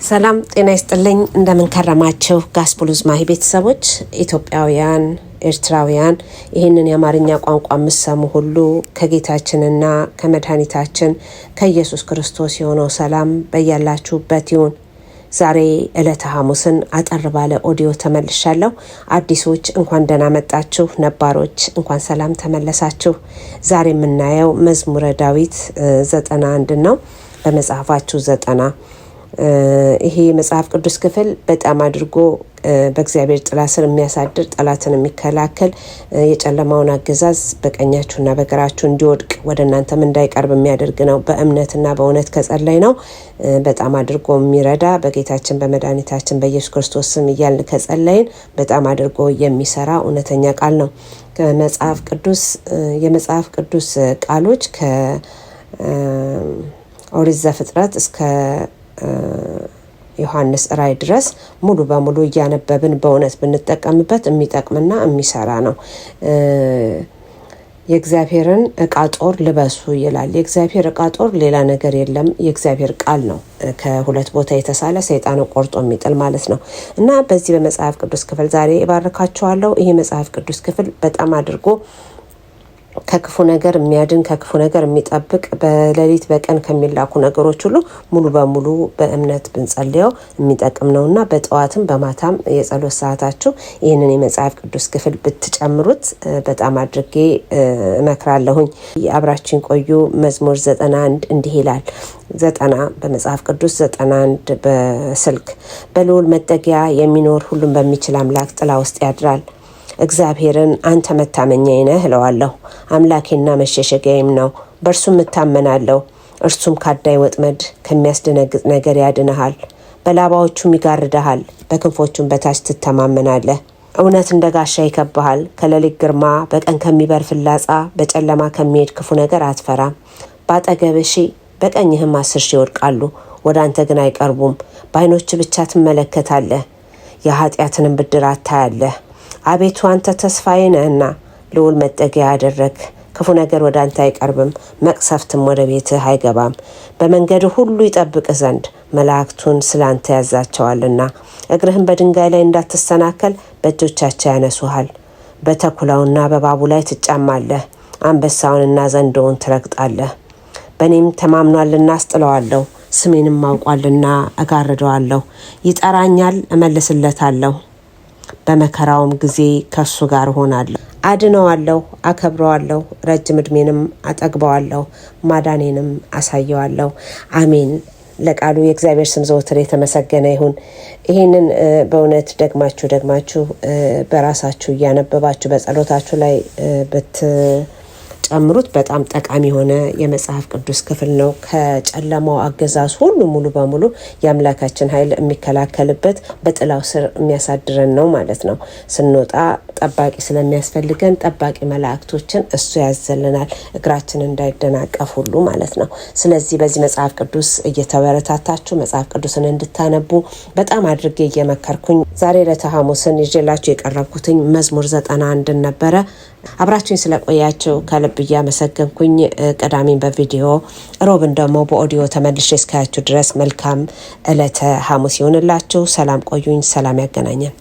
ሰላም ጤና ይስጥልኝ እንደምን ከረማችሁ ጋስፑልዝ ማሂ ቤተሰቦች ኢትዮጵያውያን ኤርትራውያን ይሄንን የአማርኛ ቋንቋ መስሙ ሁሉ ከጌታችንና ከመድኃኒታችን ከኢየሱስ ክርስቶስ የሆነው ሰላም በእያላችሁበት ይሁን። ዛሬ ዕለተ ሐሙስን አጠር ባለ ኦዲዮ ተመልሻለሁ። አዲሶች እንኳን ደህና መጣችሁ፣ ነባሮች እንኳን ሰላም ተመለሳችሁ። ዛሬ የምናየው መዝሙረ ዳዊት 91 ነው። በመጽሐፋችሁ 90 ይሄ መጽሐፍ ቅዱስ ክፍል በጣም አድርጎ በእግዚአብሔር ጥላ ስር የሚያሳድር ጠላትን የሚከላከል የጨለማውን አገዛዝ በቀኛችሁና በግራችሁ እንዲወድቅ ወደ እናንተም እንዳይቀርብ የሚያደርግ ነው። በእምነትና በእውነት ከጸለይ ነው በጣም አድርጎ የሚረዳ በጌታችን በመድኃኒታችን በኢየሱስ ክርስቶስ ስም እያልን ከጸለይን በጣም አድርጎ የሚሰራ እውነተኛ ቃል ነው። ከመጽሐፍ ቅዱስ የመጽሐፍ ቅዱስ ቃሎች ከኦሪት ዘፍጥረት እስከ ዮሐንስ ራእይ ድረስ ሙሉ በሙሉ እያነበብን በእውነት ብንጠቀምበት የሚጠቅምና የሚሰራ ነው። የእግዚአብሔርን ዕቃ ጦር ልበሱ ይላል። የእግዚአብሔር ዕቃ ጦር ሌላ ነገር የለም፣ የእግዚአብሔር ቃል ነው። ከሁለት ቦታ የተሳለ ሰይጣን ቆርጦ የሚጥል ማለት ነው። እና በዚህ በመጽሐፍ ቅዱስ ክፍል ዛሬ እባርካችኋለሁ። ይሄ መጽሐፍ ቅዱስ ክፍል በጣም አድርጎ ከክፉ ነገር የሚያድን ከክፉ ነገር የሚጠብቅ በሌሊት በቀን ከሚላኩ ነገሮች ሁሉ ሙሉ በሙሉ በእምነት ብንጸልየው የሚጠቅም ነውና በጠዋትም በማታም የጸሎት ሰዓታችሁ ይህንን የመጽሐፍ ቅዱስ ክፍል ብትጨምሩት በጣም አድርጌ እመክራለሁኝ። አብራችሁን ቆዩ። መዝሙር 91 እንዲህ ይላል። 90 በመጽሐፍ ቅዱስ 91 በስልክ በልዑል መጠጊያ የሚኖር ሁሉን በሚችል አምላክ ጥላ ውስጥ ያድራል። እግዚአብሔርን አንተ መታመኛዬ ነህ እለዋለሁ። አምላኬና መሸሸጊያዬም ነው፣ በእርሱም እታመናለሁ። እርሱም ካዳይ ወጥመድ ከሚያስደነግጥ ነገር ያድንሃል። በላባዎቹም ይጋርድሃል፣ በክንፎቹም በታች ትተማመናለህ። እውነት እንደ ጋሻ ይከብሃል። ከሌሊት ግርማ፣ በቀን ከሚበር ፍላጻ፣ በጨለማ ከሚሄድ ክፉ ነገር አትፈራም። በአጠገብህ 1000 በቀኝህም 10,000 ይወድቃሉ፣ ወደ አንተ ግን አይቀርቡም። በዓይኖች ብቻ ትመለከታለህ፣ የኃጢአትንም ብድራት ታያለህ። አቤቱ አንተ ተስፋዬ ነህና ልዑል መጠጊያ ያደረግ። ክፉ ነገር ወደ አንተ አይቀርብም፣ መቅሰፍትም ወደ ቤትህ አይገባም። በመንገድ ሁሉ ይጠብቅ ዘንድ መላእክቱን ስላንተ ያዛቸዋልና። እግርህን በድንጋይ ላይ እንዳትሰናከል በእጆቻቸው ያነሱሃል። በተኩላውና በእባቡ ላይ ትጫማለህ፣ አንበሳውንና ዘንዶውን ትረግጣለህ። በእኔም ተማምኗልና አስጥለዋለሁ፣ ስሜንም አውቋልና እጋርደዋለሁ። ይጠራኛል፣ እመልስለታለሁ። በመከራውም ጊዜ ከሱ ጋር ሆናለሁ። አድነዋለሁ፣ አከብረዋለሁ፣ ረጅም ዕድሜንም አጠግበዋለሁ፣ ማዳኔንም አሳየዋለሁ። አሜን። ለቃሉ የእግዚአብሔር ስም ዘወትር የተመሰገነ ይሁን። ይሄንን በእውነት ደግማችሁ በራሳችሁ እያነበባችሁ በጸሎታችሁ ላይ ጨምሩት። በጣም ጠቃሚ የሆነ የመጽሐፍ ቅዱስ ክፍል ነው። ከጨለማው አገዛዝ ሁሉ ሙሉ በሙሉ የአምላካችን ኃይል የሚከላከልበት በጥላው ስር የሚያሳድረን ነው ማለት ነው። ስንወጣ ጠባቂ ስለሚያስፈልገን ጠባቂ መላእክቶችን እሱ ያዘልናል፣ እግራችን እንዳይደናቀፍ ሁሉ ማለት ነው። ስለዚህ በዚህ መጽሐፍ ቅዱስ እየተበረታታችሁ መጽሐፍ ቅዱስን እንድታነቡ በጣም አድርጌ እየመከርኩኝ ዛሬ ዕለተ ሐሙስን ይዤላችሁ የቀረብኩትኝ መዝሙር 91 ነበረ። አብራችሁኝ ስለቆያችሁ ከልብ እያመሰገንኩኝ ቀዳሚን በቪዲዮ ሮብን ደግሞ በኦዲዮ ተመልሼ እስካያችሁ ድረስ መልካም ዕለተ ሐሙስ ይሁንላችሁ። ሰላም ቆዩኝ። ሰላም ያገናኘን።